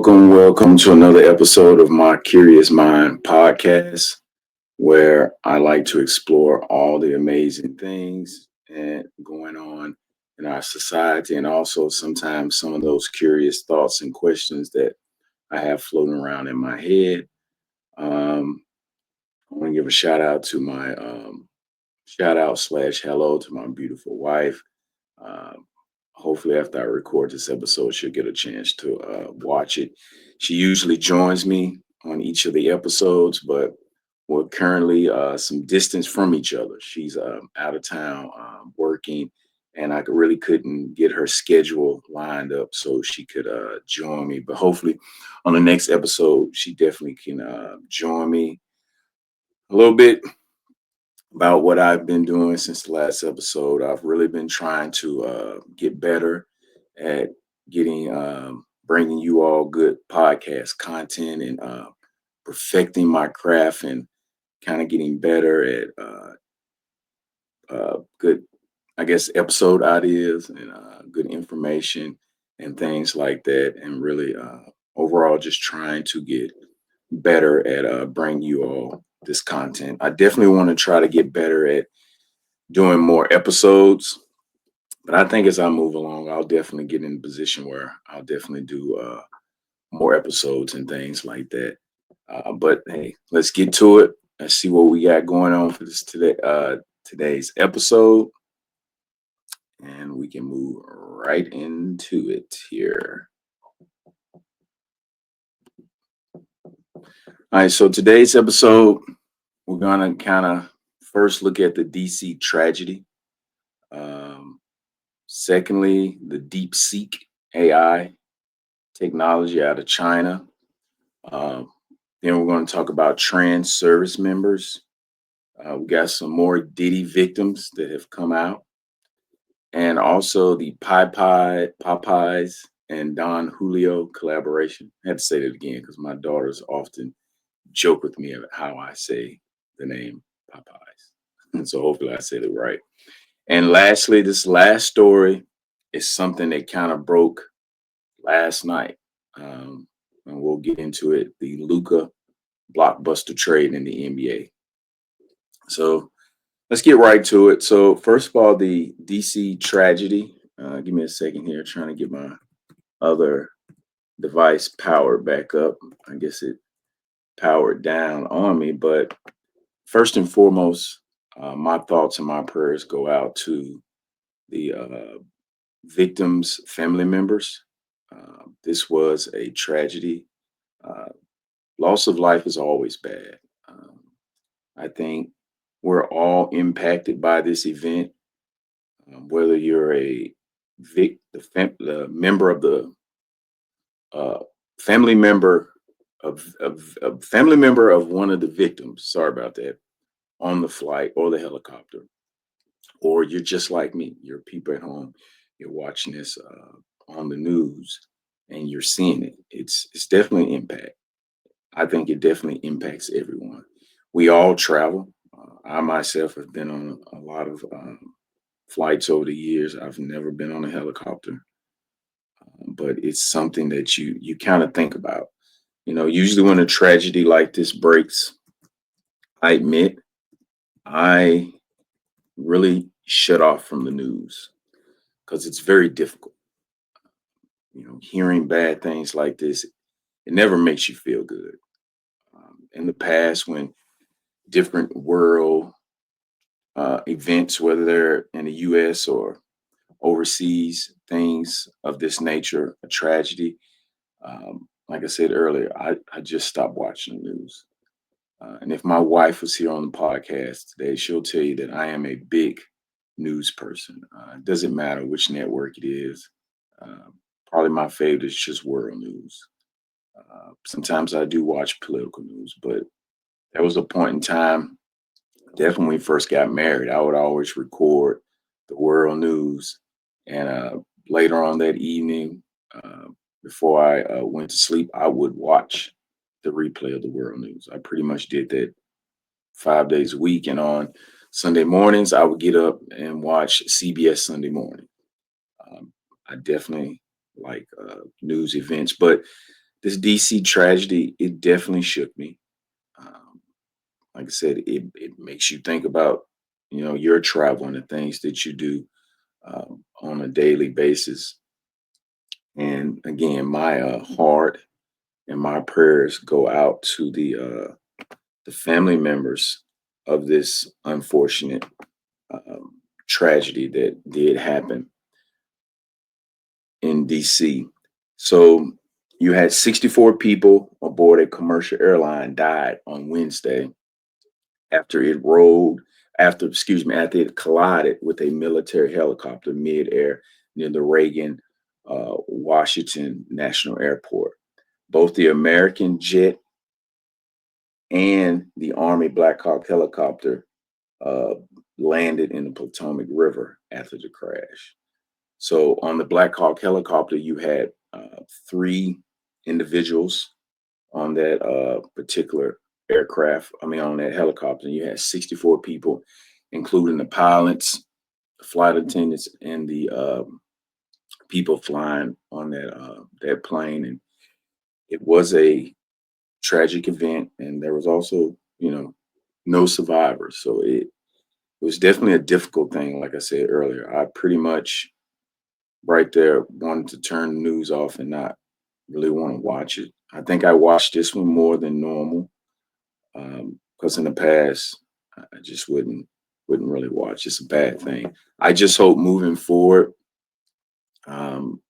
Welcome to another episode of my Curious Mind podcast, where I like to explore all the amazing things and going on in our society, and also sometimes some of those curious thoughts and questions that I have floating around in my head. Um, I want to give a shout out slash hello to my beautiful wife. Um, Hopefully, after I record this episode, she'll get a chance to watch it. She usually joins me on each of the episodes, but we're currently some distance from each other. She's out of town working, and I really couldn't get her schedule lined up so she could join me. But hopefully, on the next episode, she definitely can join me a little bit about what I've been doing since the last episode. I've really been trying to get better at getting bringing you all good podcast content and perfecting my craft and kind of getting better at good, I guess, episode ideas and good information and things like that. And really, overall, just trying to get better at bringing you all this content. I definitely want to try to get better at doing more episodes, but I think as I move along, I'll definitely get in a position where I'll definitely do more episodes and things like that. But hey, let's get to it. Let's see what we got going on for this today's episode, and we can move right into it here. All right, so today's episode, we're gonna kind of first look at the DC tragedy. Secondly, the DeepSeek AI technology out of China. Then we're going to talk about trans service members. We got some more Diddy victims that have come out, and also the Popeyes and Don Julio collaboration. I had to say that again because my daughters often joke with me about how I say the name Popeyes, and so hopefully I said it right. And lastly, this last story is something that kind of broke last night. And we'll get into it. The Luka blockbuster trade in the NBA. So let's get right to it. So first of all, the DC tragedy. Give me a second here, trying to get my other device powered back up. I guess it powered down on me. But first and foremost, my thoughts and my prayers go out to the victims' family members. This was a tragedy. Uh, Loss of life is always bad. Um, I think we're all impacted by this event, whether you're a the member of the uh, family member of family member of one of the victims. Sorry about that. On the flight or the helicopter, or you're just like me. You're people at home. You're watching this on the news, and you're seeing it. It's definitely impact. I think it definitely impacts everyone. We all travel. I myself have been on a lot of flights over the years. I've never been on a helicopter, but it's something that you kind of think about. You know, usually when a tragedy like this breaks, I admit I really shut off from the news because it's very difficult. You know, hearing bad things like this, it never makes you feel good. In the past, when different world events, whether they're in the U.S. or overseas, things of this nature, a tragedy. Like I said earlier, I just stopped watching the news. And if my wife was here on the podcast today, she'll tell you that I am a big news person. It doesn't matter which network it is. Uh, Probably my favorite is just world news. Sometimes I do watch political news, but there was a point in time, definitely when we first got married, I would always record the world news. And later on that evening, uh, before I went to sleep, I would watch the replay of the world news. I pretty much did that 5 days a week. And on Sunday mornings, I would get up and watch CBS Sunday Morning. I definitely like news events, but This DC tragedy, it definitely shook me. Um, like I said, it makes you think about, your travel and the things that you do on a daily basis. And again, my heart and my prayers go out to the family members of this unfortunate tragedy that did happen in DC. So you had 64 people aboard a commercial airline died on Wednesday after it rolled, after it collided with a military helicopter midair near the Reagan, Washington National Airport. Both the American jet and the Army Black Hawk helicopter uh, landed in the Potomac River after the crash. So on the Black Hawk helicopter, you had three individuals on that particular aircraft. I mean, on that helicopter, you had 64 people, including the pilots, the flight attendants, and the people flying on that plane. And it was a tragic event, and there was also, no survivors. So it was definitely a difficult thing. Like I said earlier, I pretty much right there wanted to turn the news off and not really want to watch it. I think I watched this one more than normal because in the past I just wouldn't really watch. It's a bad thing. I just hope moving forward, um,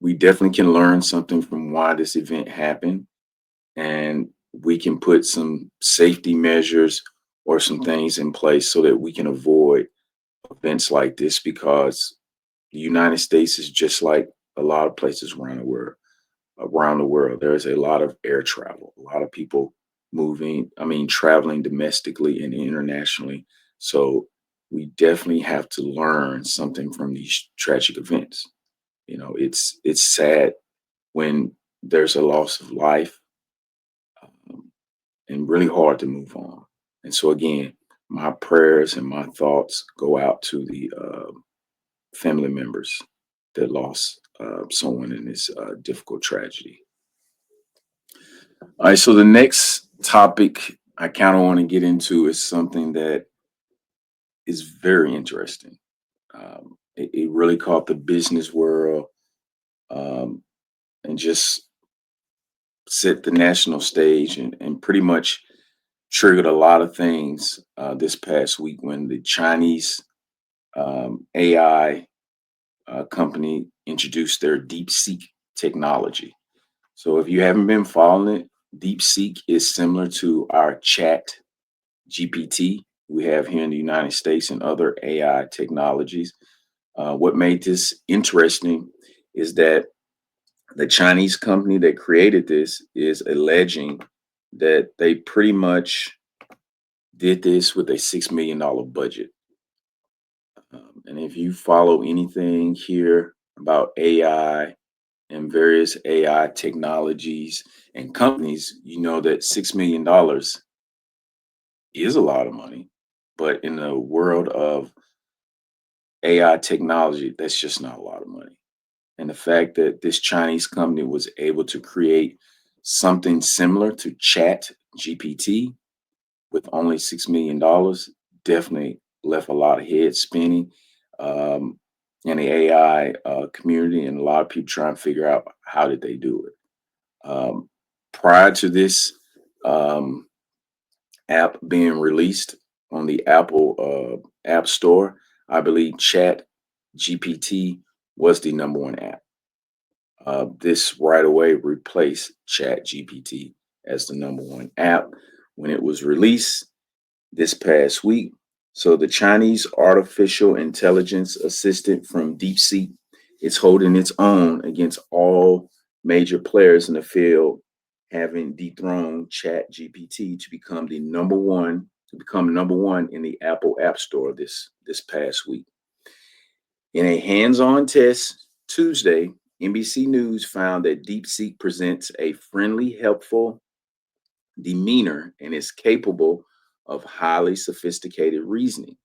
we definitely can learn something from why this event happened, and we can put some safety measures or some things in place so that we can avoid events like this because the United States is just like a lot of places around the world. Around the world, there is a lot of air travel, a lot of people traveling domestically and internationally. So we definitely have to learn something from these tragic events. It's sad when there's a loss of life, um, and really hard to move on. And so again, my prayers and my thoughts go out to the family members that lost someone in this difficult tragedy. All right, so the next topic I kind of want to get into is something that is very interesting. It really caught the business world um, and just set the national stage and pretty much triggered a lot of things this past week when the Chinese AI company introduced their DeepSeek technology. So if you haven't been following it, DeepSeek is similar to our Chat GPT we have here in the United States and other AI technologies. What made this interesting is that the Chinese company that created this is alleging that they pretty much did this with a $6 million budget. And if you follow anything here about AI and various AI technologies and companies, you know that $6 million is a lot of money. But in the world of AI technology, that's just not a lot of money. And the fact that this Chinese company was able to create something similar to Chat GPT with only $6 million definitely left a lot of heads spinning um, in the AI community, and a lot of people trying to figure out how did they do it. Prior to this um, app being released on the Apple App Store, I believe Chat GPT was the number one app. This right away replaced Chat GPT as the number one app when it was released this past week. So the Chinese artificial intelligence assistant from DeepSeek is holding its own against all major players in the field, having dethroned Chat GPT to become number one in the Apple App Store this past week. In a hands-on test Tuesday, NBC News found that DeepSeek presents a friendly, helpful demeanor and is capable of highly sophisticated reasoning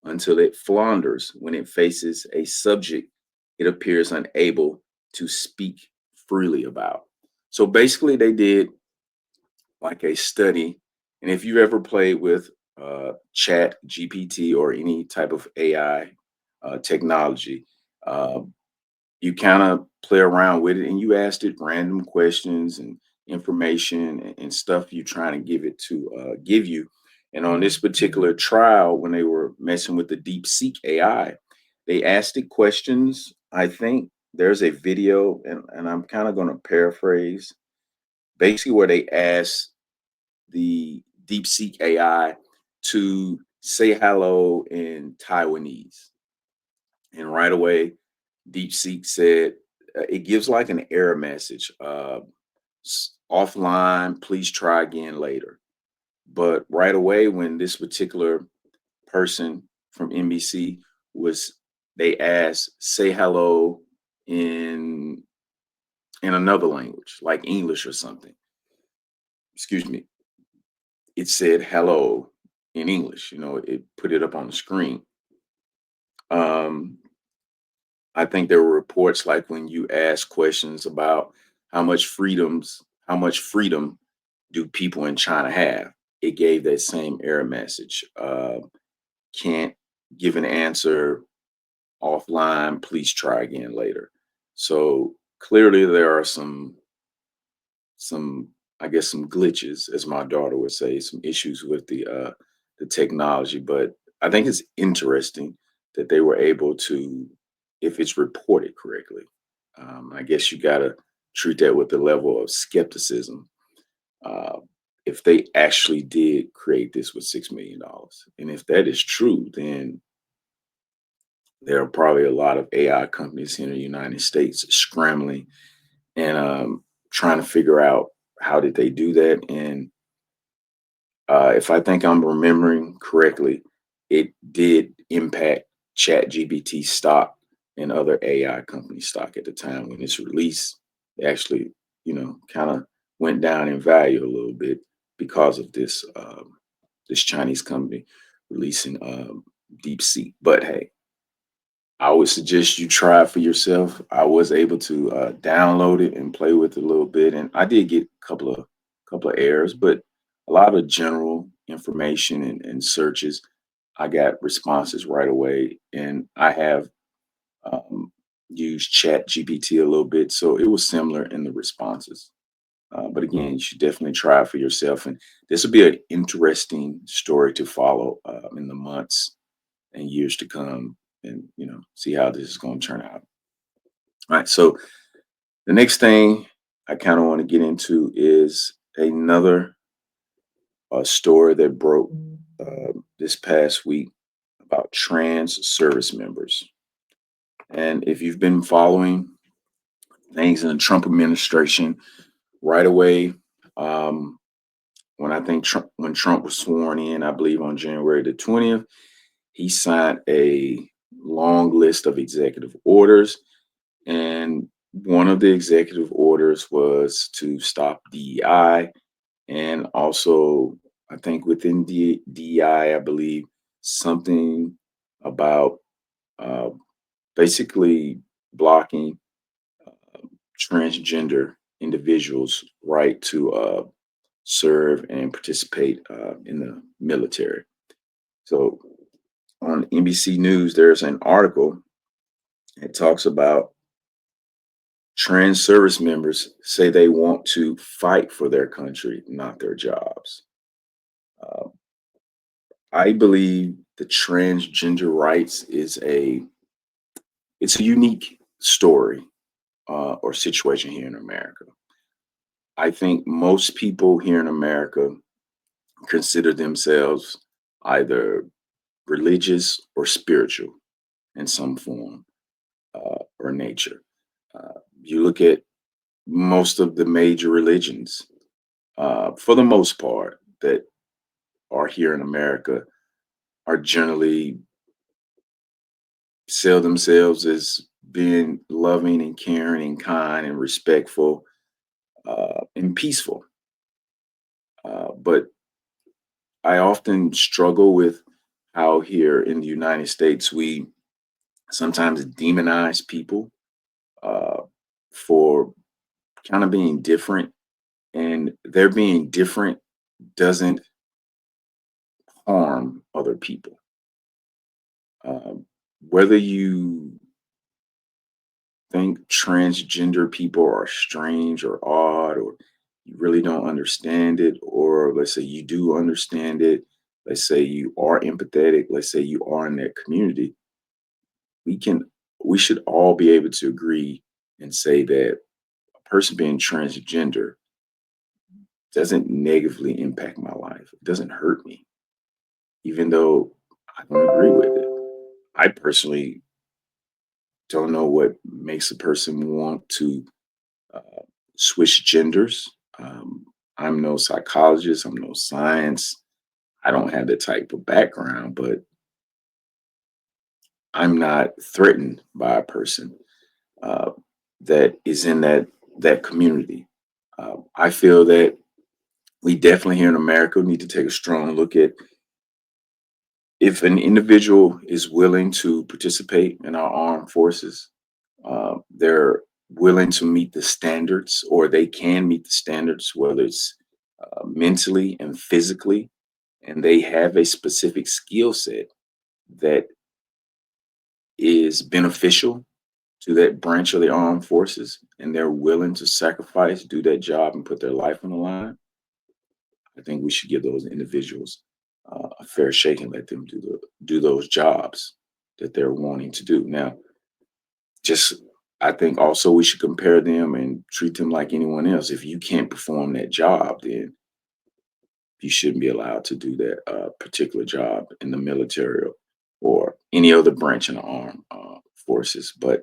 until it flounders when it faces a subject it appears unable to speak freely about. So basically, they did like a study, and if you've ever played with Chat GPT or any type of AI technology, uh, you kind of play around with it and you asked it random questions and information and stuff you're trying to give it to give you. And on this particular trial, when they were messing with the DeepSeek AI, they asked it questions. I think there's a video, and I'm kind of going to paraphrase, basically where they asked the DeepSeek AI to say hello in Taiwanese. And right away, DeepSeek said it gives like an error message, offline, please try again later. But right away, when this particular person from NBC was, they asked, say hello in another language, like English or something. Excuse me. It said hello in English. It put it up on the screen. Um, I think there were reports like when you ask questions about how much freedom do people in China have? It gave that same error message. Can't give an answer offline. Please try again later. So clearly there are some I guess some glitches, as my daughter would say, some issues with the technology. But I think it's interesting that they were able to, if it's reported correctly. I guess you gotta treat that with the level of skepticism. Uh, if they actually did create this with $6 million, and if that is true, then there are probably a lot of AI companies here in the United States scrambling and trying to figure out how did they do that. And if I think I'm remembering correctly, it did impact ChatGPT stock and other AI company stock at the time when it's released. They actually, kind of went down in value a little bit because of this Chinese company releasing DeepSeek. But hey, I would suggest you try it for yourself. I was able to download it and play with it a little bit, and I did get a couple of errors, but a lot of general information and searches, I got responses right away. And I have used Chat GPT a little bit, so it was similar in the responses. But again, you should definitely try it for yourself, and this will be an interesting story to follow in the months and years to come, and see how this is going to turn out. All right, so the next thing I kind of want to get into is another story that broke this past week about trans service members. And if you've been following things in the Trump administration, right away, um, when Trump was sworn in, I believe on January the 20th, he signed a long list of executive orders. And one of the executive orders was to stop DEI. And also, I think within DEI, I believe something about uh, basically blocking transgender individuals' right to serve and participate in the military. So on NBC News, there's an article. It talks about trans service members say they want to fight for their country, not their jobs. Uh, I believe the transgender rights it's a unique story or situation here in America. I think most people here in America consider themselves either religious or spiritual in some form or nature. You look at most of the major religions, for the most part, that are here in America are generally sell themselves as being loving and caring and kind and respectful and peaceful. But I often struggle with how here in the United States we sometimes demonize people uh, for kind of being different, and their being different doesn't harm other people. Whether you think transgender people are strange or odd, or you really don't understand it, or let's say you do understand it, let's say you are empathetic, let's say you are in that community, we can we should all be able to agree and say that a person being transgender doesn't negatively impact my life. It doesn't hurt me, even though I don't agree with it. I personally don't know what makes a person want to uh, switch genders. Um, I'm no psychologist, I'm no science. I don't have the type of background, but I'm not threatened by a person uh, that is in that community. I feel that we definitely here in America need to take a strong look at if an individual is willing to participate in our armed forces, they're willing to meet the standards, or they can meet the standards, whether it's mentally and physically, and they have a specific skill set that is beneficial to that branch of the armed forces, and they're willing to sacrifice, do that job, and put their life on the line. I think we should give those individuals a fair shake and let them do those jobs that they're wanting to do. Now, just I think also we should compare them and treat them like anyone else. If you can't perform that job, then you shouldn't be allowed to do that particular job in the military or any other branch in the armed forces. But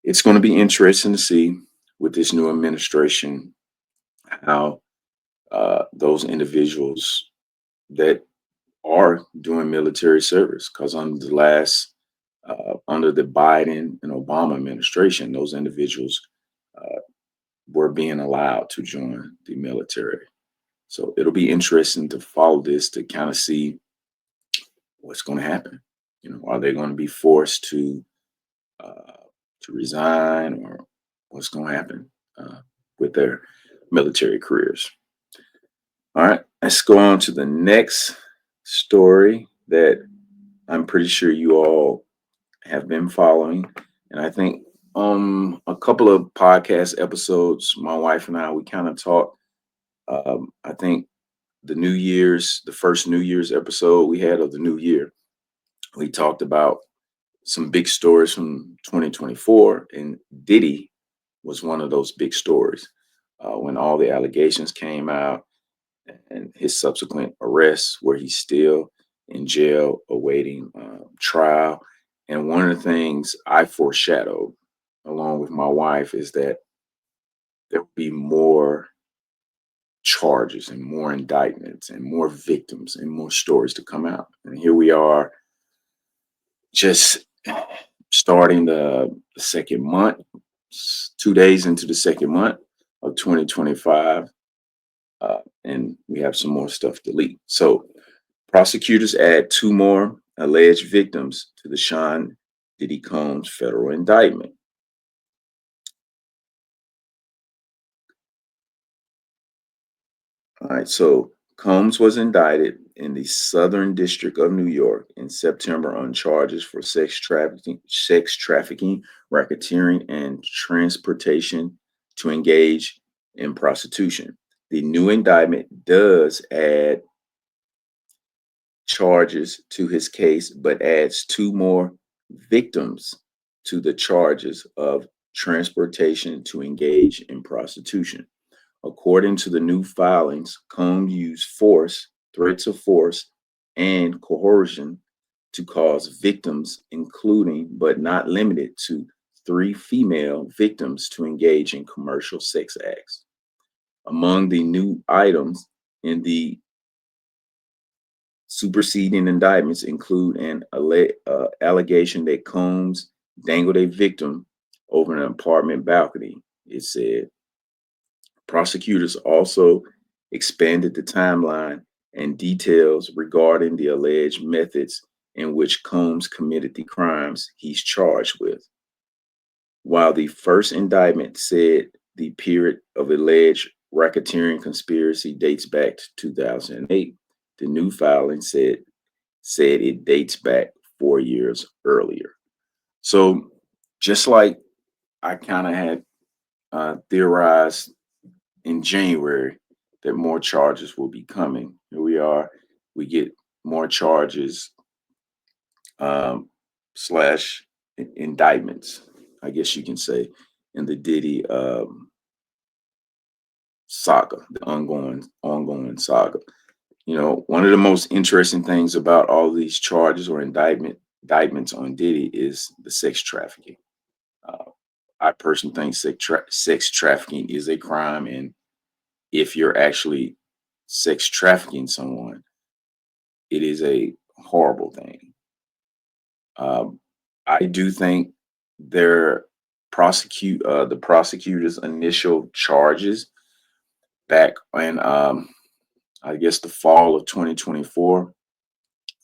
it's going to be interesting to see with this new administration how those individuals that are doing military service, because under the Biden and Obama administration, those individuals uh, were being allowed to join the military. So it'll be interesting to follow this to kind of see what's going to happen. Are they going to be forced uh, to resign, or what's going to happen with their military careers? All right, let's go on to the next story that I'm pretty sure you all have been following. And I think a couple of podcast episodes, my wife and I, we kind of talked. I think the first New Year's episode we had of the new year, we talked about some big stories from 2024, and Diddy was one of those big stories when all the allegations came out and his subsequent arrest, where he's still in jail awaiting trial. And one of the things I foreshadowed along with my wife is that there will be more charges and more indictments and more victims and more stories to come out. And here we are, just starting the second month, 2 days into the second month of 2025. And we have some more stuff to leak. So prosecutors add two more alleged victims to the Sean Diddy Combs federal indictment. All right, so Combs was indicted in the Southern District of New York in September on charges for sex trafficking, racketeering, and transportation to engage in prostitution. The new indictment does add charges to his case, but adds two more victims to the charges of transportation to engage in prostitution. According to the new filings, Combs used force, threats of force, and coercion to cause victims, including but not limited to three female victims, to engage in commercial sex acts. Among the new items in the superseding indictments include an allegation that Combs dangled a victim over an apartment balcony. It said prosecutors also expanded the timeline and details regarding the alleged methods in which Combs committed the crimes he's charged with. While the first indictment said The period of alleged racketeering conspiracy dates back to 2008. The new filing said it dates back 4 years earlier. So just like I kind of had theorized in January that more charges will be coming. Here we are. We get more charges slash indictments, I guess you can say, in the Diddy saga, the ongoing saga. You know, one of the most interesting things about all these charges or indictments on Diddy is the sex trafficking. Uh, I personally think sex trafficking is a crime, and if you're actually sex trafficking someone, it is a horrible thing. Um, I do think their the prosecutor's initial charges back in I guess the fall of 2024,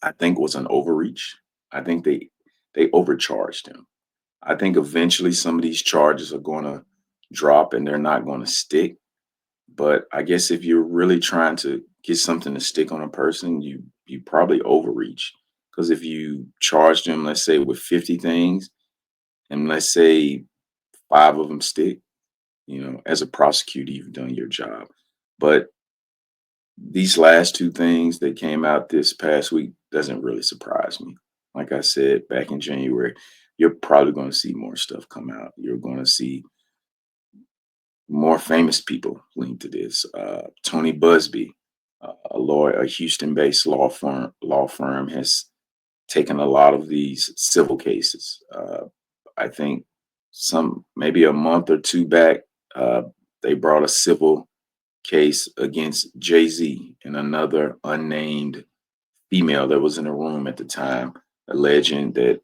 I think was an overreach. I think they overcharged him. I think eventually some of these charges are going to drop and they're not going to stick. But I guess if you're really trying to get something to stick on a person, you probably overreach. Because if you charge them, let's say with 50 things, and let's say five of them stick, you know, as a prosecutor, you've done your job. But these last two things that came out this past week doesn't really surprise me. Like I said back in January, you're probably going to see more stuff come out. You're going to see more famous people linked to this. Tony Busby, a lawyer, a Houston-based law firm, has taken a lot of these civil cases. I think some maybe a month or two back, uh, they brought a civil case against Jay-Z and another unnamed female that was in the room at the time, alleging that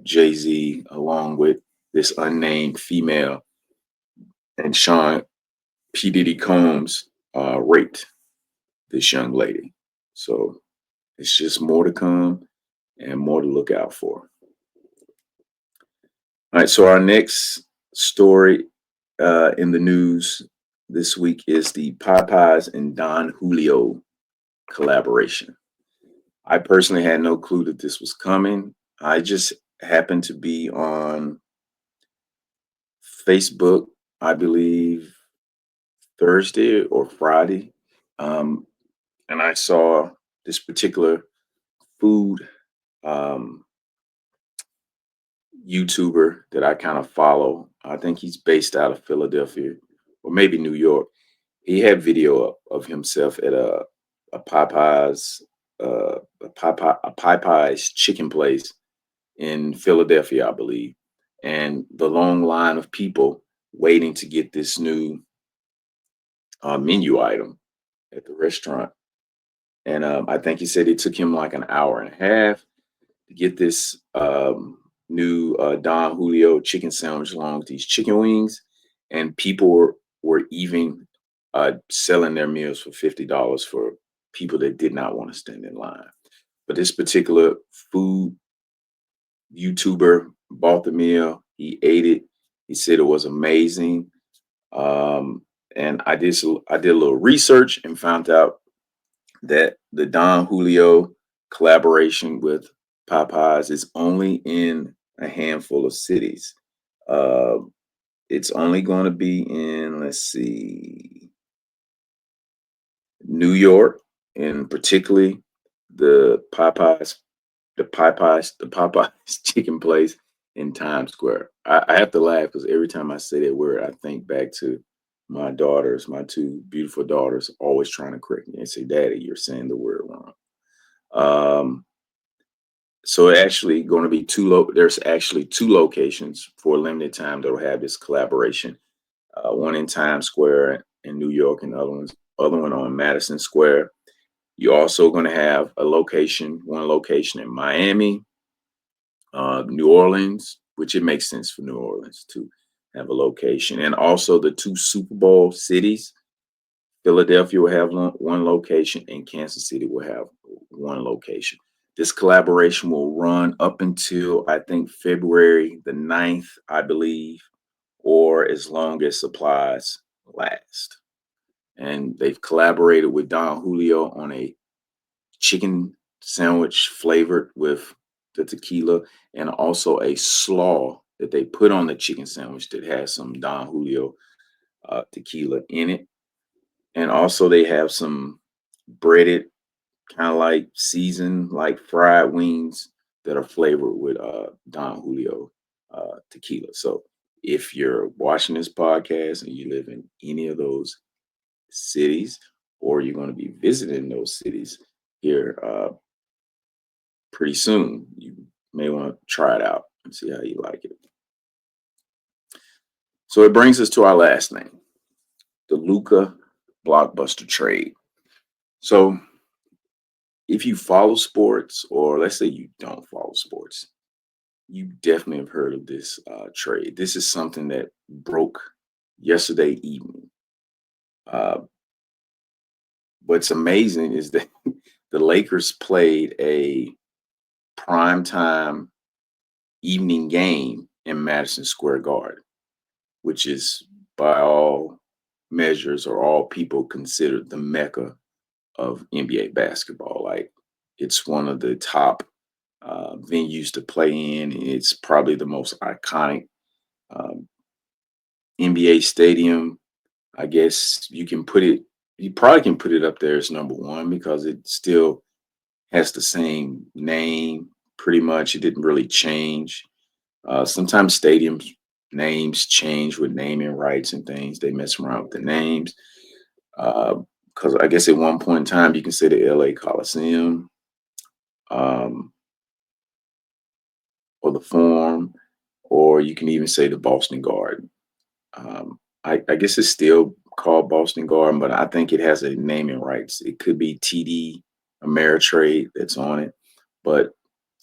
Jay-Z, along with this unnamed female and Sean P. Diddy Combs, raped this young lady. So it's just more to come and more to look out for. All right, so our next story in the news this week is the Popeyes and Don Julio collaboration. I personally had no clue that this was coming. I just happened to be on Facebook, I believe Thursday or Friday, um, and I saw this particular food um, YouTuber that I kind of follow. I think he's based out of Philadelphia or maybe New York. He had video up of himself at a Popeyes a Popeyes chicken place in Philadelphia, I believe, and the long line of people waiting to get this new menu item at the restaurant. And I think he said it took him like an hour and a half to get this new Don Julio chicken sandwich along with these chicken wings. And people were even selling their meals for $50 for people that did not want to stand in line. But this particular food YouTuber bought the meal. He ate it. He said it was amazing. Um, and I did a little research and found out that the Don Julio collaboration with Popeyes is only in a handful of cities. Uh, it's only going to be in, let's see, New York, and particularly the Popeyes, the Popeyes chicken place in Times Square. I have to laugh because every time I say that word, I think back to my daughters, my two beautiful daughters, always trying to correct me and say, "Daddy, you're saying the word wrong." Um, so actually going to be there's actually two locations for a limited time that will have this collaboration. One in Times Square in New York, and the other one on Madison Square. You're also going to have one location in Miami, New Orleans, which it makes sense for New Orleans to have a location, and also the two Super Bowl cities. Philadelphia will have one location, and Kansas City will have one location. This collaboration will run up until I think February the 9th, I believe, or as long as supplies last. And they've collaborated with Don Julio on a chicken sandwich flavored with the tequila, and also a slaw that they put on the chicken sandwich that has some Don Julio tequila in it. And also they have some breaded, kind of like seasoned, like fried wings that are flavored with Don Julio tequila. So if you're watching this podcast and you live in any of those cities, or you're going to be visiting those cities here pretty soon, you may want to try it out and see how you like it. So it brings us to our last name, the Luka blockbuster trade. So if you follow sports, or let's say you don't follow sports, you definitely have heard of this trade. This is something that broke yesterday evening. Uh, what's amazing is that the Lakers played a primetime evening game in Madison Square Garden, which is by all measures or all people considered the mecca of NBA basketball. Like, it's one of the top venues to play in. It's probably the most iconic um, NBA stadium. I guess you probably can put it up there as number one because it still has the same name pretty much. It didn't really change. Sometimes stadiums names change with naming rights and things. They mess around with the names. Because I guess at one point in time, you can say the LA Coliseum um, or the Forum, or you can even say the Boston Garden. I guess it's still called Boston Garden, but I think it has a naming rights. It could be TD Ameritrade that's on it. But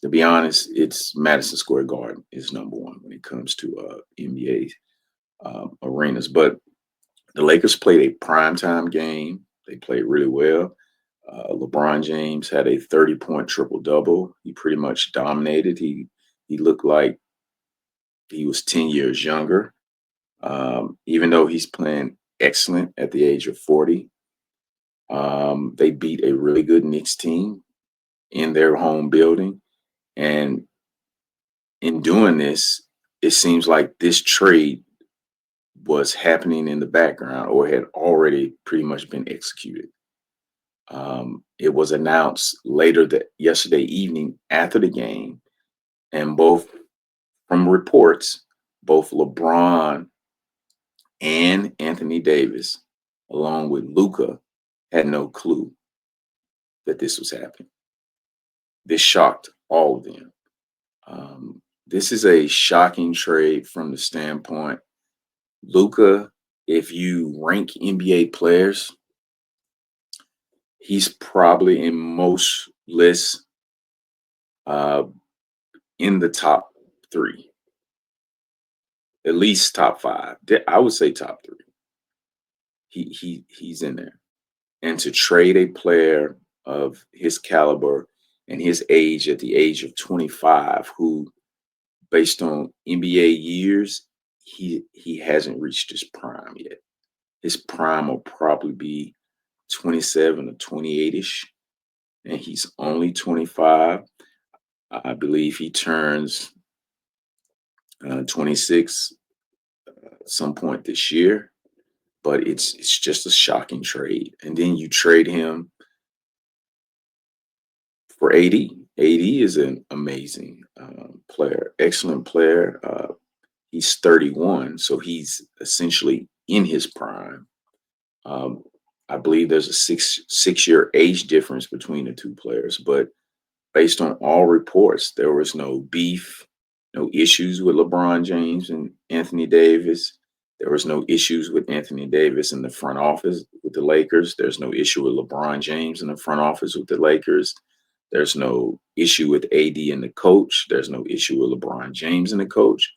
to be honest, it's Madison Square Garden is number one when it comes to NBA arenas. But the Lakers played a primetime game. They played really well. LeBron James had a 30-point triple double. He pretty much dominated. He looked like he was 10 years younger, even though he's playing excellent at the age of 40. They beat a really good Knicks team in their home building. And in doing this, it seems like this trade was happening in the background or had already pretty much been executed. It was announced later that yesterday evening after the game, and both from reports, both LeBron and Anthony Davis, along with Luka, had no clue that this was happening. This shocked all of them. This is a shocking trade from the standpoint Luka. If you rank NBA players, he's probably in most lists uh, in the top three, at least top five. I would say top three. He's in there. And to trade a player of his caliber and his age at the age of 25, who, based on NBA years, he hasn't reached his prime yet. His prime will probably be 27 or 28ish, and he's only 25. I believe he turns 26 at some point this year. But it's just a shocking trade. And then you trade him for AD. AD is an amazing player, excellent player. He's 31, so he's essentially in his prime. Um, I believe there's a six-year age difference between the two players, but based on all reports, there was no beef, no issues with LeBron James and Anthony Davis. There was no issues with Anthony Davis in the front office with the Lakers. There's no issue with LeBron James in the front office with the Lakers. There's no issue with AD and the coach. There's no issue with LeBron James and the coach.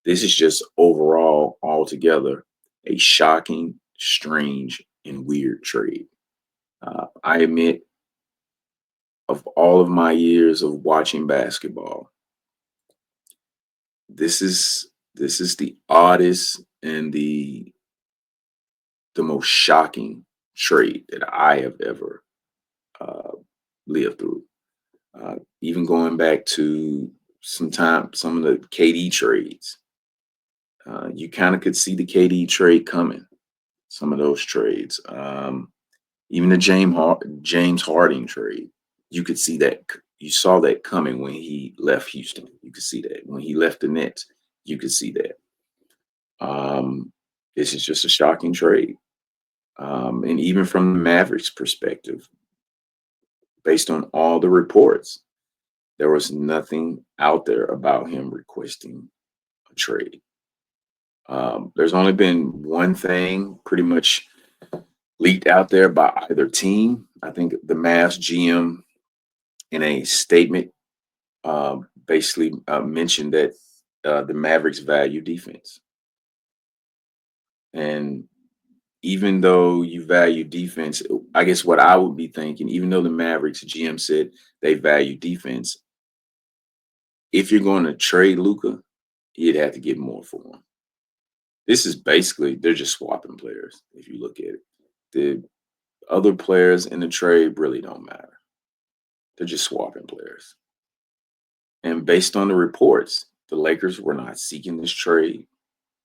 This is just overall, altogether, a shocking, strange, and weird trade. I admit, of all of my years of watching basketball, this is the oddest And the most shocking trade that I have ever uh, lived through. Even going back to some of the KD trades, you kind of could see the KD trade coming. Some of those trades, even the James Harding trade, you could see that. You saw that coming when he left Houston. You could see that when he left the Nets. You could see that. This is just a shocking trade. And even from the Mavericks' perspective, based on all the reports, there was nothing out there about him requesting a trade. There's only been one thing pretty much leaked out there by either team. I think the Mavs GM in a statement basically mentioned that the Mavericks value defense. And even though you value defense, I guess what I would be thinking, even though the Mavericks GM said they value defense, if you're going to trade Luka, you'd have to get more for him. This is basically, they're just swapping players if you look at it. The other players in the trade really don't matter. They're just swapping players. And based on the reports, the Lakers were not seeking this trade.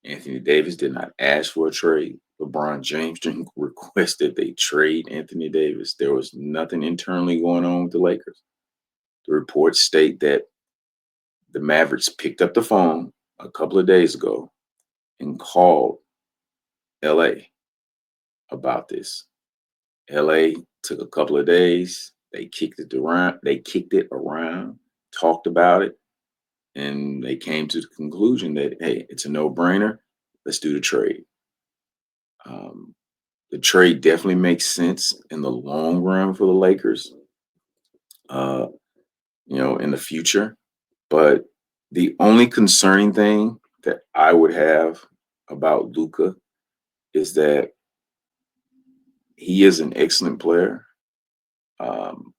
Anthony Davis did not ask for a trade. LeBron James didn't request that they trade Anthony Davis. There was nothing internally going on with the Lakers. The reports state that the Mavericks picked up the phone a couple of days ago and called LA about this. LA took a couple of days. They kicked it around. Talked about it, and they came to the conclusion that, hey, it's a no-brainer. Let's do the trade. The trade definitely makes sense in the long run for the Lakers, uh, in the future. But the only concerning thing that I would have about Luka is that he is an excellent player. Um,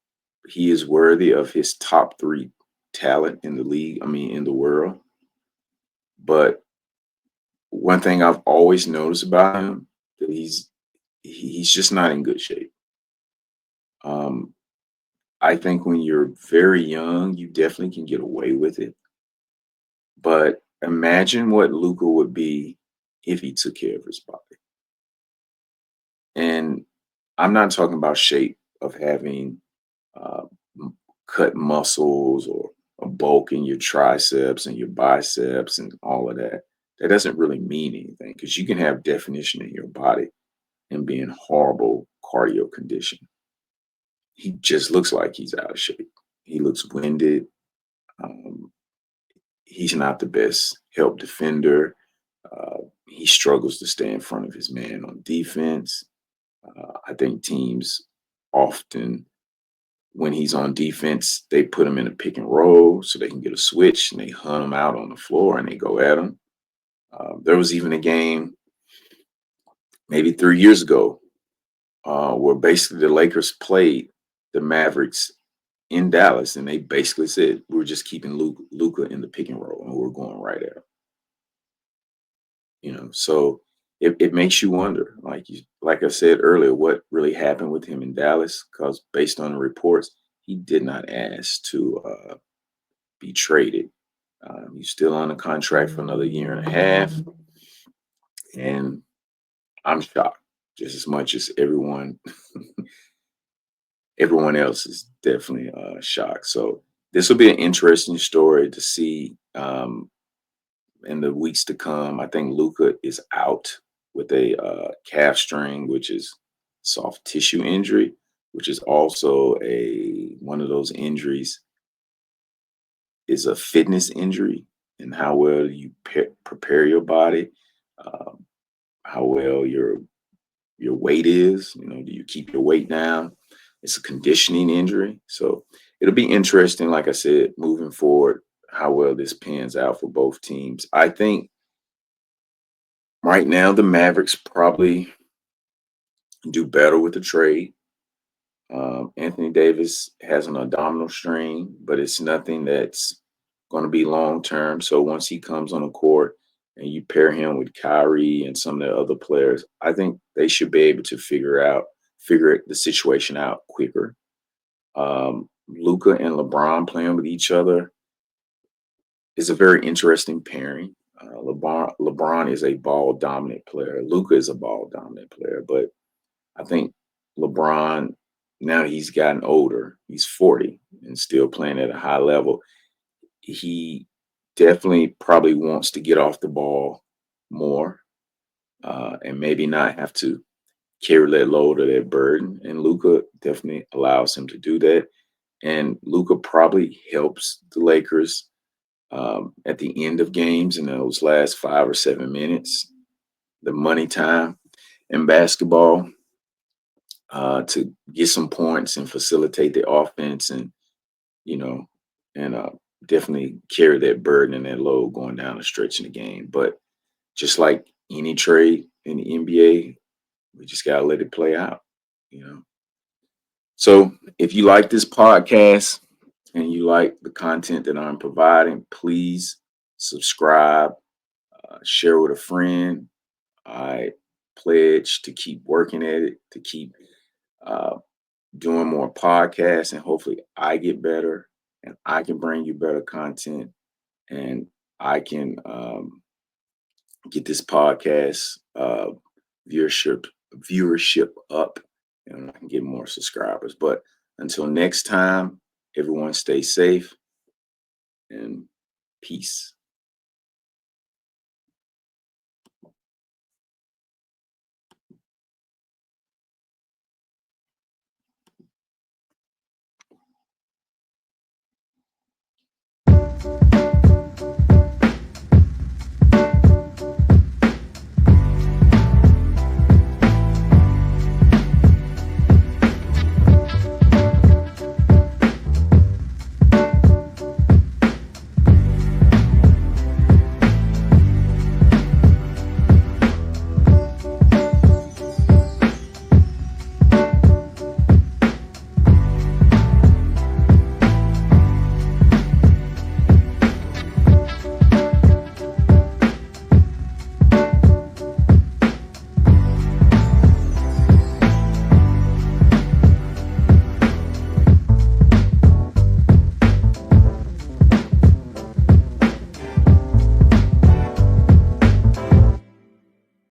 he is worthy of his top three talent in the league, I mean, in the world. But one thing I've always noticed about him that he's just not in good shape. Um, I think when you're very young, you definitely can get away with it. But imagine what Luca would be if he took care of his body. And I'm not talking about shape of having uh, cut muscles or a bulk in your triceps and your biceps and all of that. That doesn't really mean anything because you can have definition in your body and be in horrible cardio condition. He just looks like he's out of shape. He looks winded. Um, he's not the best help defender. He struggles to stay in front of his man on defense. I think teams often, when he's on defense, they put him in a pick and roll so they can get a switch and they hunt him out on the floor and they go at him. There was even a game maybe 3 years ago where basically the Lakers played the Mavericks in Dallas, and they basically said we're just keeping Luka in the pick and roll, and we're going right at him. So it makes you wonder, like I said earlier, what really happened with him in Dallas? Because based on the reports, he did not ask to be traded. He's still on a contract for another year and a half, and I'm shocked just as much as everyone else is definitely shocked. So this will be an interesting story to see in the weeks to come. I think Luca is out with a calf strain, which is soft tissue injury, which is also a one of those injuries is a fitness injury, and how well you prepare your body, um, how well your weight is. Do you keep your weight down? It's a conditioning injury. So it'll be interesting, like I said, moving forward, how well this pans out for both teams. I think right now the Mavericks probably do better with the trade. Anthony Davis has an abdominal strain, but it's nothing that's going to be long term. So once he comes on the court and you pair him with Kyrie and some of the other players, I think they should be able to figure the situation out quicker. Luka and LeBron playing with each other is a very interesting pairing. LeBron is a ball dominant player. Luka is a ball dominant player, but I think LeBron, now he's gotten older. He's 40 and still playing at a high level. He definitely probably wants to get off the ball more, and maybe not have to carry that load or that burden. And Luka definitely allows him to do that. And Luka probably helps the Lakers at the end of games in those last 5 or 7 minutes, the money time in basketball, to get some points and facilitate the offense, and you know, and definitely carry that burden and that load going down the stretch in the game. But just like any trade in the NBA, we just gotta let it play out, you know. So if you like this podcast and you like the content that I'm providing, please subscribe, share with a friend. I pledge to keep working at it, to keep uh, doing more podcasts, and hopefully I get better and I can bring you better content, and I can get this podcast viewership viewership up, and I can get more subscribers. But until next time, everyone stay safe and peace.